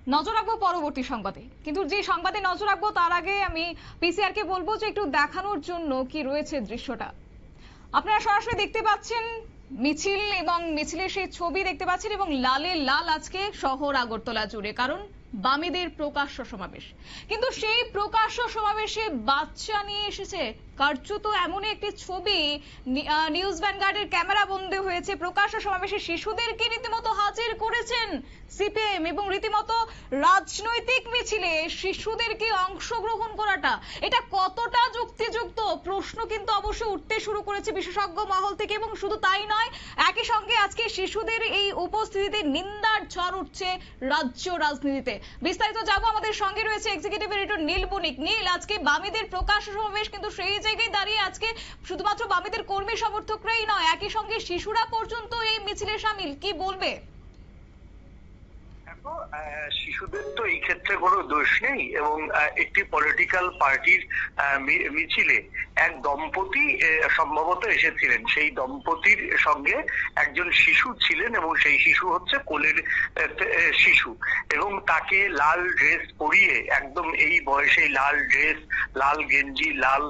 নজর রাখবো পরবর্তী সংবাদে, কিন্তু যে সংবাদে নজর রাখবো তার আগে আমি পিসিআর কে বলবো যে একটু দেখানোর জন্য কি রয়েছে দৃশ্যটা। আপনারা সরাসরি দেখতে পাচ্ছেন মিছিল এবং মিছিলের সেই ছবি দেখতে পাচ্ছেন, এবং লালে লাল আজকে শহর আগরতলা জুড়ে, কারণ বামেদের প্রকাশ্য সমাবেশ। কিন্তু সেই প্রকাশ্য সমাবেশে বাচ্চা নিয়ে এসেছে কার্যত এমন একটি ছবি নিউজ ভ্যানগার্ডের ক্যামেরা বন্দী হয়েছে। প্রকাশ্য সমাবেশে শিশুদেরকে রীতিমতো হাজির করেছেন সিপিএম, এবং রীতিমতো রাজনৈতিক মিছিলে শিশুদেরকে অংশগ্রহণ করাটা এটা কতটা যুক্তিযুক্ত প্রশ্ন কিন্তু অবশ্যই উঠতে শুরু করেছে বিশেষজ্ঞ মহল থেকে। এবং শুধু তাই নয়, একই সঙ্গে আজকে শিশুদের এই উপস্থিতিতে নিন্দার ঝড় উঠছে রাজ্য রাজনীতিতে। বিস্তারিত যাবো, আমাদের সঙ্গে রয়েছে এক্সিকিউটিভ এডিটর নীল বণিক। নীল, আজকে বামেদের প্রকাশ্য সমাবেশ, কিন্তু সেই জায়গায় দাঁড়িয়ে আজকে শুধুমাত্র বামেদের কর্মী সমর্থকরাই নয়, একই সঙ্গে শিশুরা পর্যন্ত এই মিছিলে সামিল, কি বলবে? শিশুদের তো এই ক্ষেত্রে কোনো দোষ নেই, এবং একটি পলিটিক্যাল পার্টির মিছিলে এক দম্পতি সম্ভবত এসেছিলেন। সেই দম্পতির সঙ্গে একজন শিশু ছিলেন, এবং সেই শিশু হচ্ছে কোলের শিশু, এবং তাকে লাল ড্রেস পরিয়ে, একদম এই বয়সে লাল ড্রেস, লাল গেঞ্জি, লাল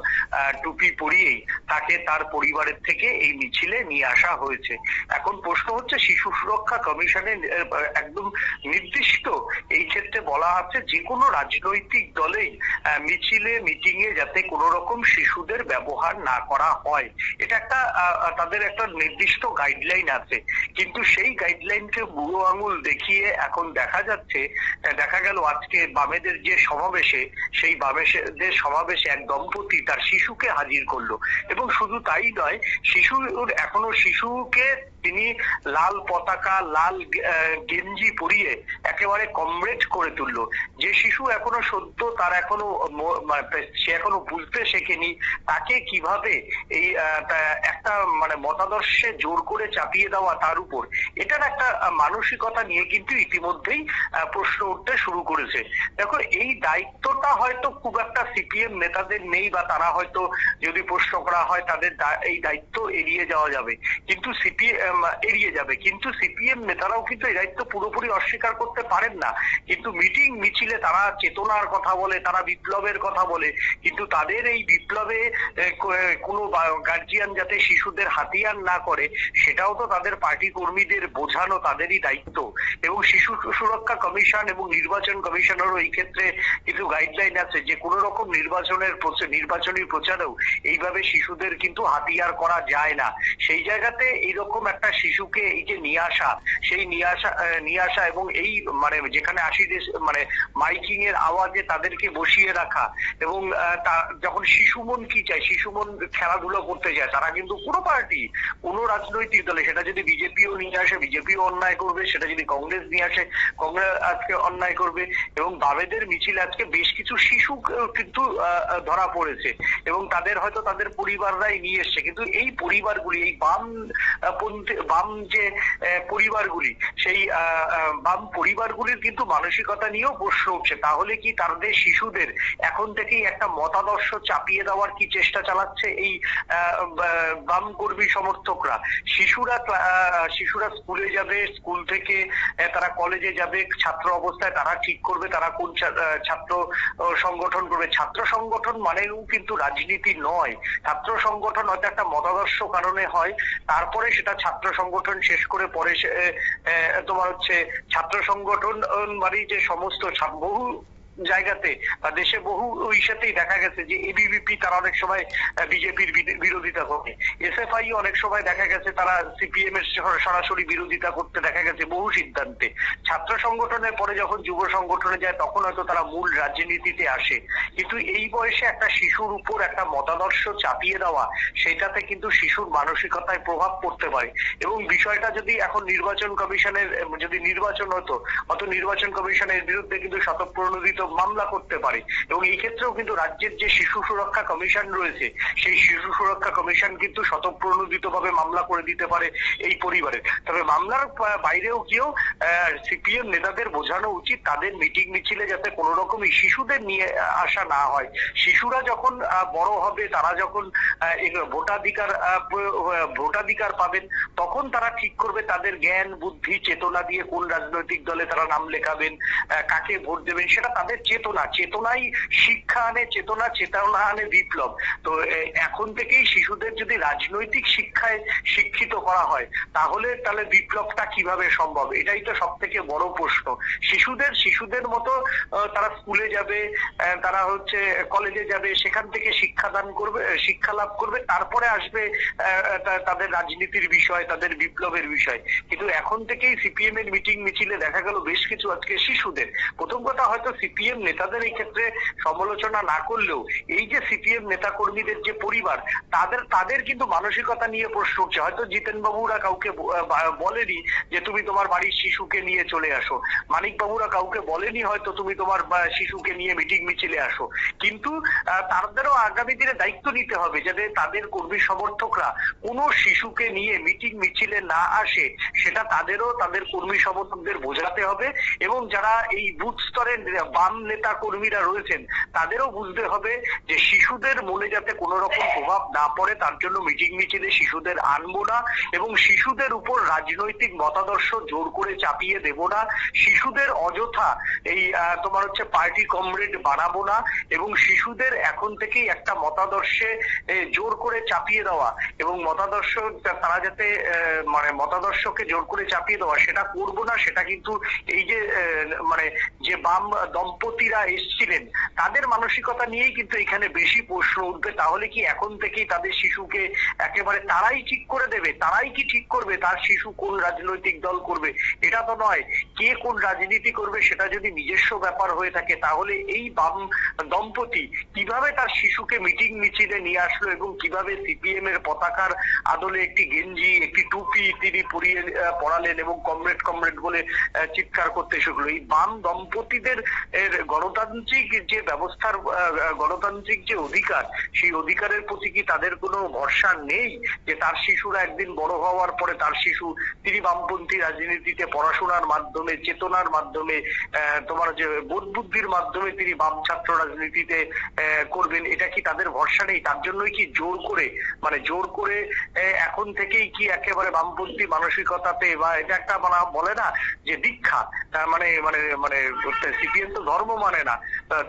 টুপি পরিয়েই তাকে তার পরিবারের থেকে এই মিছিলে নিয়ে আসা হয়েছে। এখন প্রশ্ন হচ্ছে, শিশু সুরক্ষা কমিশনের একদম নির্দিষ্ট এই ক্ষেত্রে বলা আছে যে কোনো রাজনৈতিক দলেই মিছিলে মিটিং এ যাতে কোনো রকম শিশুদের ব্যবহার না করা হয়, এটা একটা তাদের একটা নির্দিষ্ট গাইডলাইন আছে। কিন্তু সেই গাইডলাইনকে বুড়ো আঙুল দেখিয়ে এখন দেখা গেল আজকে বামেদের যে সমাবেশে, সেই বামেদের সমাবেশে এক দম্পতি তার শিশুকে হাজির করলো। এবং শুধু তাই নয়, শিশুকে তিনি লাল পতাকা, লাল গেঞ্জি পরিয়ে একেবারে কমরেড করে তুললো। যে শিশু এখনো সদ্য, তার সে এখনো বুঝতে শেখেনি, তাকে কিভাবে এই একটা মতাদর্শে জোর করে চাপিয়ে দেওয়া তার উপর, এটার একটা মানসিকতা নিয়ে কিন্তু ইতিমধ্যেই প্রশ্ন উঠতে শুরু করেছে। দেখো, এই দায়িত্বটা হয়তো খুব একটা সিপিএম নেতাদের নেই, বা তারা হয়তো যদি প্রশ্ন করা হয় তাদের এই দায়িত্ব এড়িয়ে যাবে, কিন্তু সিপিএম নেতারাও কিন্তু এই দায়িত্ব পুরোপুরি অস্বীকার করতে পারেন না। কিন্তু মিটিং মিছিলে তারা চেতনার কথা বলে, তারা বিপ্লবের কথা বলে, কিন্তু তাদের এই বিপ্লবে কোনো গার্জিয়ান যাতে শিশুদের হাতিয়ার না করে, সেটাও তো তাদের পার্টি কর্মীদের বোঝানো তাদেরই দায়িত্ব। এবং শিশু সুরক্ষা কমিশন এবং নির্বাচন কমিশনেরও এই ক্ষেত্রে কিছু গাইডলাইন আছে যে কোনো রকম নির্বাচনী প্রচারেও এইভাবে শিশুদের কিন্তু হাতিয়ার করা যায় না। সেই জায়গাতে এইরকম একটা শিশুকে এই যে নিয়ে আসা এবং এই যেখানে মাইকিং এর আওয়াজে তাদেরকে বসিয়ে রাখা, এবং যখন শিশু মন কি চায়, শিশু মন খেলাধুলো করতে চায়, তারা কিন্তু কোনো পার্টি, কোনো রাজনৈতিক দলে, সেটা যদি বিজেপিও নিয়ে আসে, বিজেপিও অন্যায় করবে, সেটা যদি কংগ্রেস নিয়ে আসে, কংগ্রেস আজকে অন্যায় করবে। এবং বামেদের মিছিল আজকে বেশ কিছু শিশু কিন্তু ধরা পড়েছে, এবং তাদের হয়তো তাদের পরিবাররাই নিয়ে এসছে। কিন্তু এই পরিবারগুলি, এই বাম যে পরিবারগুলি, সেই বাম পরিবারগুলির কিন্তু মানসিকতা নিয়েও প্রশ্ন উঠছে। তাহলে কি তাদের শিশুদের এখন থেকেই একটা মতাদর্শ চাপিয়ে দেওয়ার কি চেষ্টা চালাচ্ছে এই বাম কর্মী সমর্থকরা? শিশুরা স্কুলে যাবে, স্কুল থেকে তারা কলেজে যাবে, ছাত্র অবস্থায় তারা ঠিক করবে তারা কোন ছাত্র সংগঠন করবে। ছাত্র সংগঠন মানেও কিন্তু রাজনীতি নয়। ছাত্র সংগঠন হয়তো একটা মতাদর্শ কারণে হয়, তারপরে সেটা ছাত্র সংগঠন শেষ করে পরে তোমার হচ্ছে ছাত্র সংগঠন যে সমস্ত বহু জায়গাতে বা দেশে বহু ইস্যুতেই দেখা গেছে যে এবিভিপি তারা অনেক সময় বিজেপির বিরোধিতা করে, এসএফআই অনেক সময় দেখা গেছে তারা সিপিএম এর সরাসরি বিরোধিতা করতে দেখা গেছে বহু সিদ্ধান্তে। ছাত্র সংগঠনের পরে যখন যুব সংগঠনে যায়, তখন হয়তো তারা মূল রাজনীতিতে আসে। কিন্তু এই বয়সে একটা শিশুর উপর একটা মতাদর্শ চাপিয়ে দেওয়া, সেটাতে কিন্তু শিশুর মানসিকতায় প্রভাব পড়তে পারে। এবং বিষয়টা যদি এখন নির্বাচন কমিশনের যদি নির্বাচন হতো, অত নির্বাচন কমিশনের বিরুদ্ধে কিন্তু স্বতঃপ্রণোদিত মামলা করতে পারে। এবং এই ক্ষেত্রেও কিন্তু রাজ্যের যে শিশু সুরক্ষা কমিশন রয়েছে, সেই শিশু সুরক্ষা কমিশন কিন্তু স্বতঃপ্রণোদিতভাবে মামলা করে দিতে পারে এই পরিবারের। তবে মামলার বাইরেও গিয়েও সিপিএম নেতাদের বোঝানো উচিত তাদের মিটিং মিছিলে যাতে কোনো রকমই শিশুদের নিয়ে আসা না হয়। শিশুরা যখন বড় হবে, তারা যখন ভোটাধিকার পাবেন, তখন তারা ঠিক করবে তাদের জ্ঞান বুদ্ধি চেতনা দিয়ে কোন রাজনৈতিক দলে তারা নাম লেখাবেন, কাকে ভোট দেবেন, সেটা তাদের চেতনাই শিক্ষা আনে, চেতনা আনে বিপ্লব। তো এখন থেকেই শিশুদের যদি রাজনৈতিক শিক্ষায় শিক্ষিত করা হয়, তাহলে বিপ্লবটা কিভাবে সম্ভব? এটাই তো সব থেকে বড় প্রশ্ন। শিশুদের মতো তারা স্কুলে যাবে, তারা কলেজে যাবে, সেখান থেকে শিক্ষা লাভ করবে, তারপরে আসবে তাদের রাজনীতির বিষয়, তাদের বিপ্লবের বিষয়। কিন্তু এখন থেকেই সিপিএম এর মিটিং মিছিলে দেখা গেল বেশ কিছু আজকে শিশুদের। প্রথম কথা, হয়তো সিপিএম নেতাদের এই ক্ষেত্রে সমালোচনা না করলেও এই যে সিপিএম নেতা কর্মীদের যে পরিবার, তাদের কিন্তু মানসিকতা নিয়ে প্রশ্ন উঠছে। হয়তো জিতেন বাবুরা কাউকে বলেনি যে তুমি তোমার বাড়ির শিশুকে নিয়ে চলে আসো, মানিক বাবুরা কাউকে বলেনি হয়তো তুমি তোমার শিশুকে নিয়ে মিটিং মিছিলে আসো, কিন্তু তাদেরও আগামী দিনে দায়িত্ব নিতে হবে যাতে তাদের কর্মী সমর্থকরা কোনো শিশুকে নিয়ে মিটিং মিছিলে না আসে, সেটা তাদের কর্মী সমর্থকদের বোঝাতে হবে। এবং যারা এই বুথ স্তরের বাম নেতা কর্মীরা রয়েছেন, তাদেরও বুঝতে হবে যে শিশুদের মনে যাতে কোনো রকম প্রভাব না পড়ে, তার জন্য মিটিং মিছিলে শিশুদের আনবো না এবং শিশুদের উপর রাজনৈতিক মতাদর্শ জোর করে চাপিয়ে দেব না। শিশুদের অযথা এই পার্টি কমরেড বানাবো না এবং শিশুদের এখন থেকেই একটা মতাদর্শে জোর করে চাপিয়ে দেওয়া এবং তারা যাতে মতাদর্শকে জোর করে চাপিয়ে দেওয়া সেটা করব না। সেটা কিন্তু এই যে বাম দম্পতিরা এসেছিলেন, তাদের মানসিকতা নিয়েই কিন্তু এখানে বেশি প্রশ্ন উঠবে। তাহলে কি এখন থেকেই তাদের শিশুকে একেবারে তারাই ঠিক করে দেবে? তারাই কি ঠিক করবে তার শিশু কোন রাজনৈতিক দল করবে? এটা তো নয়। কে কোন রাজনীতি করবে সেটা যদি নিজস্ব ব্যাপার হয়ে থাকে, তাহলে এই বাম দম্পতি কিভাবে তার শিশুকে মিটিং মিছিলে নিয়ে আসলো এবং কিভাবে সিপিএম এর পতাকার আদলে একটি গেঞ্জি, একটি টুপি তিনি পরালেন এবং কমরেড বলে চিৎকার করতে শিখলো। এই বাম দম্পতিদের গণতান্ত্রিক যে ব্যবস্থার গণতান্ত্রিক যে অধিকার, সেই অধিকারের প্রতি কি তাদের কোনো ভরসা নেই যে তার শিশুরা একদিন বড় হওয়ার পরে তার শিশু তিনি বামপন্থী রাজনীতিতে পড়াশোনার মাধ্যমে, চেতনার মাধ্যমে, বোধ বুদ্ধির মাধ্যমে তিনি বাম ছাত্র রাজনীতিতে করবেন? এটা কি তাদের ভরসা নেই? তার জন্যই কি জোর করে এখন থেকেই কি একেবারে বামপন্থী মানসিকতাতে, বা এটা একটা বলে না যে দীক্ষা, সিপিএম তো ধর্ম মানে না,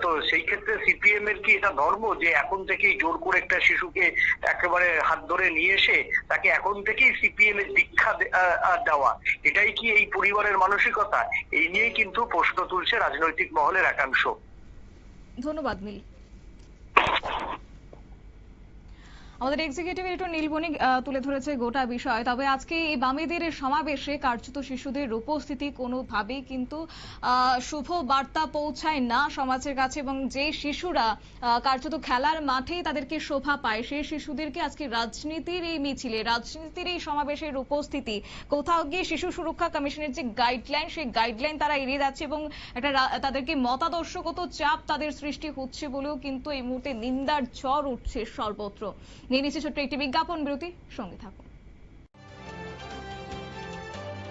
তো সেই ক্ষেত্রে সিপিএম এর কি এটা ধর্ম যে এখন থেকেই জোর করে একটা শিশুকে একেবারে হাত ধরে নিয়ে এসে তাকে এখন থেকেই সিপিএম এর দীক্ষা দেওয়া? এটাই কি এই পরিবারের মানসিকতা? এই নিয়েই কিন্তু প্রশ্ন তুলছে রাজনৈতিক মহলের একাংশ। ধন্যবাদ মিল। আমাদের এক্সিকিউটিভ এডিটর নীলমণি তুলে ধরেছে গোটা বিষয়। তবে আজকে এই বামেদের সমাবেশে কার্যত শিশুদের উপস্থিতি কোনোভাবেই কিন্তু শুভ বার্তা পৌঁছায় না সমাজের কাছে, এবং যে শিশুরা কার্যত খেলার মাঠেই তাদেরকে শোভা পায়, সেই শিশুদেরকে আজকে রাজনীতির এই মিছিলে, রাজনীতির এই সমাবেশের উপস্থিতি কোথাও গিয়ে শিশু সুরক্ষা কমিশনের যে গাইডলাইন, সেই গাইডলাইন তারা এড়িয়ে যাচ্ছে এবং একটা তাদেরকে মতাদর্শগত চাপ তাদের সৃষ্টি হচ্ছে বলেও কিন্তু এই মুহূর্তে নিন্দার ঝড় উঠছে সর্বত্র। নিয়ে নিচ্ছে ছোট্ট একটি বিজ্ঞাপন বিরতি, সঙ্গে থাকুন।